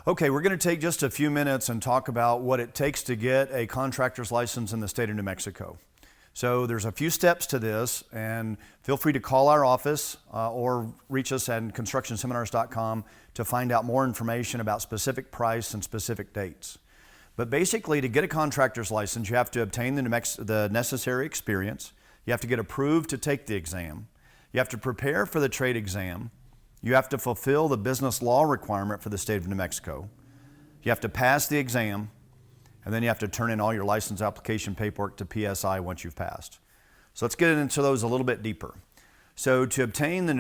Okay, we're going to take just a few minutes and talk about what it takes to get a contractor's license in the state of New Mexico. So there's a few steps to this, and feel free to call our office or reach us at constructionseminars.com to find out more information about specific price and specific dates. But basically, to get a contractor's license, you have to obtain the necessary experience. You have to get approved to take the exam. You have to prepare for the trade exam. You have to fulfill the business law requirement for the state of New Mexico. You have to pass the exam, and then you have to turn in all your license application paperwork to PSI once you've passed. So let's get into those a little bit deeper. So to obtain the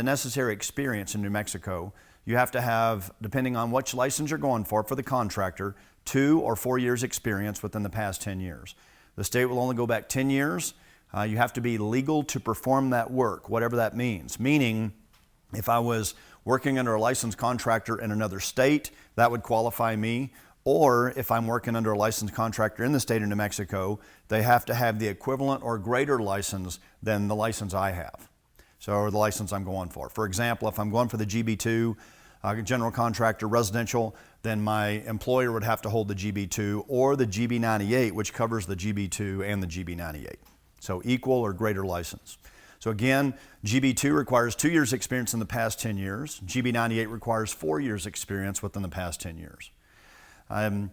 necessary experience in New Mexico, you have to have, depending on which license you're going for the contractor, 2 or 4 years experience within the past 10 years. The state will only go back 10 years. You have to be legal to perform that work, whatever that means. Meaning, if I was working under a licensed contractor in another state, that would qualify me. Or if I'm working under a licensed contractor in the state of New Mexico, they have to have the equivalent or greater license than the license I have. So, or the license I'm going for. For example, if I'm going for the GB2, general contractor residential, then my employer would have to hold the GB2 or the GB98, which covers the GB2 and the GB98. So equal or greater license. So again, GB2 requires 2 years experience in the past 10 years. GB98 requires 4 years experience within the past 10 years. Again,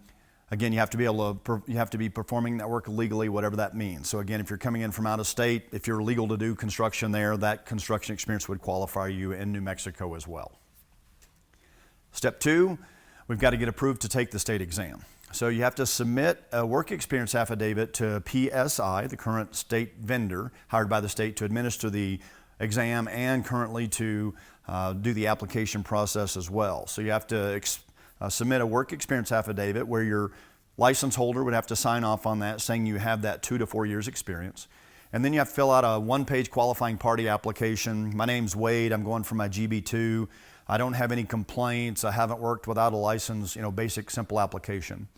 you have to be performing that work legally, whatever that means. So again, if you're coming in from out of state, if you're legal to do construction there, that construction experience would qualify you in New Mexico as well. Step 2, we've got to get approved to take the state exam. So you have to submit a work experience affidavit to PSI, the current state vendor hired by the state to administer the exam and currently to do the application process as well. So you have to submit a work experience affidavit where your license holder would have to sign off on that, saying you have that 2 to 4 years experience. And then you have to fill out a one-page qualifying party application. My name's Wade, I'm going for my GB2. I don't have any complaints, I haven't worked without a license, basic simple application.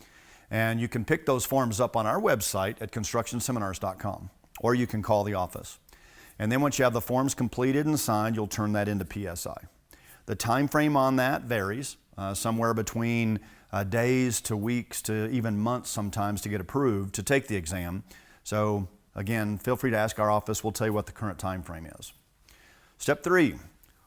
And you can pick those forms up on our website at constructionseminars.com, or you can call the office. And then once you have the forms completed and signed, you'll turn that into PSI. The time frame on that varies, somewhere between days to weeks to even months sometimes to get approved to take the exam. So again, feel free to ask our office, we'll tell you what the current time frame is. Step 3.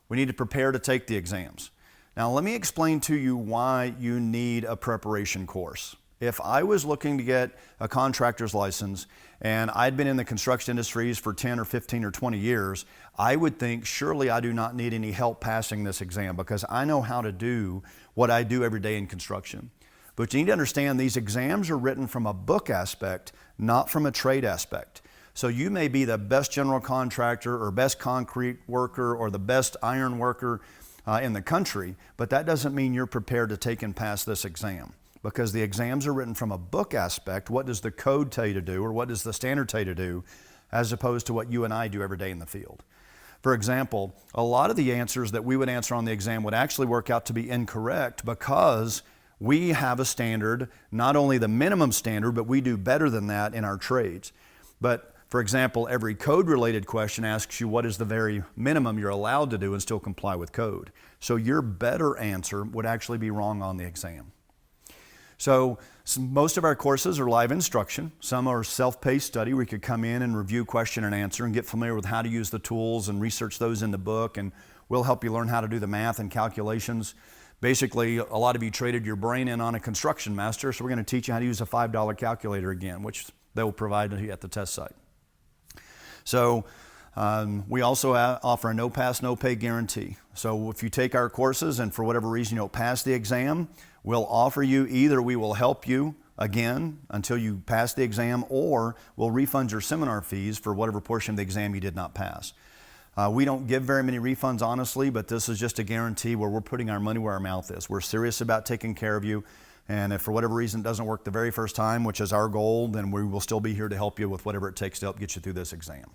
We need to prepare to take the exams. Now let me explain to you why you need a preparation course. If I was looking to get a contractor's license and I'd been in the construction industries for 10 or 15 or 20 years, I would think surely I do not need any help passing this exam because I know how to do what I do every day in construction. But you need to understand these exams are written from a book aspect, not from a trade aspect. So you may be the best general contractor or best concrete worker or the best iron worker in the country, but that doesn't mean you're prepared to take and pass this exam because the exams are written from a book aspect. What does the code tell you to do or what does the standard tell you to do as opposed to what you and I do every day in the field? For example, a lot of the answers that we would answer on the exam would actually work out to be incorrect because we have a standard, not only the minimum standard, but we do better than that in our trades. But for example, every code-related question asks you what is the very minimum you're allowed to do and still comply with code. So your better answer would actually be wrong on the exam. So most of our courses are live instruction. Some are self-paced study where you could come in and review question and answer and get familiar with how to use the tools and research those in the book, and we'll help you learn how to do the math and calculations. Basically, a lot of you traded your brain in on a construction master, so we're going to teach you how to use a $5 calculator again, which they will provide to you at the test site. So we also offer a no pass, no pay guarantee. So if you take our courses and for whatever reason you don't pass the exam, we'll offer you either we will help you again until you pass the exam or we'll refund your seminar fees for whatever portion of the exam you did not pass. We don't give very many refunds honestly, but this is just a guarantee where we're putting our money where our mouth is. We're serious about taking care of you. And if for whatever reason it doesn't work the very first time, which is our goal, then we will still be here to help you with whatever it takes to help get you through this exam.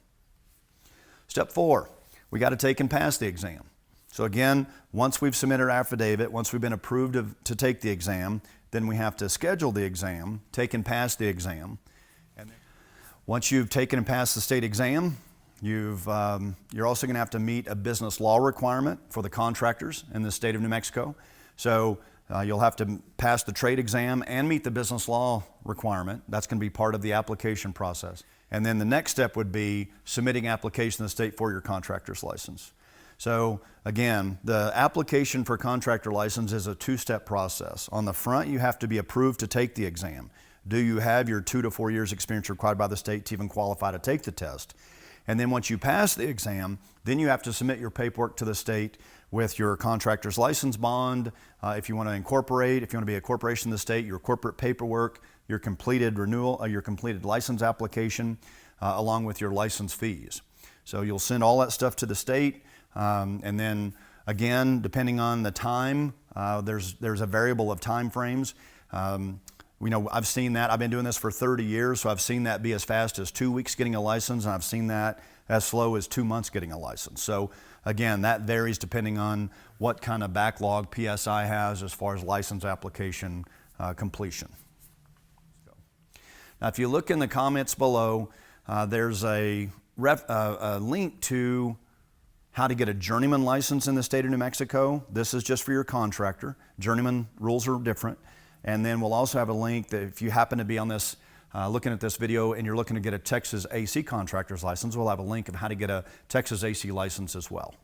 Step 4, we got to take and pass the exam. So again, once we've submitted our affidavit, once we've been approved to take the exam, then we have to schedule the exam, take and pass the exam. And once you've taken and passed the state exam, you're also going to have to meet a business law requirement for the contractors in the state of New Mexico. So You'll have to pass the trade exam and meet the business law requirement. That's going to be part of the application process. And then the next step would be submitting application to the state for your contractor's license. So again, the application for contractor license is a two-step process. On the front, you have to be approved to take the exam. Do you have your 2 to 4 years experience required by the state to even qualify to take the test? And then once you pass the exam, then you have to submit your paperwork to the state with your contractor's license bond. If you want to incorporate, if you want to be a corporation in the state, your corporate paperwork, your completed renewal, your completed license application, along with your license fees. So you'll send all that stuff to the state, and then again, depending on the time, there's a variable of time frames. I've seen that. I've been doing this for 30 years, so I've seen that be as fast as 2 weeks getting a license, and I've seen that as slow as 2 months getting a license. So again, that varies depending on what kind of backlog PSI has as far as license application completion. Now, if you look in the comments below, there's a link to how to get a journeyman license in the state of New Mexico. This is just for your contractor. Journeyman rules are different. And then we'll also have a link that if you happen to be on this, looking at this video and you're looking to get a Texas AC contractor's license, we'll have a link of how to get a Texas AC license as well.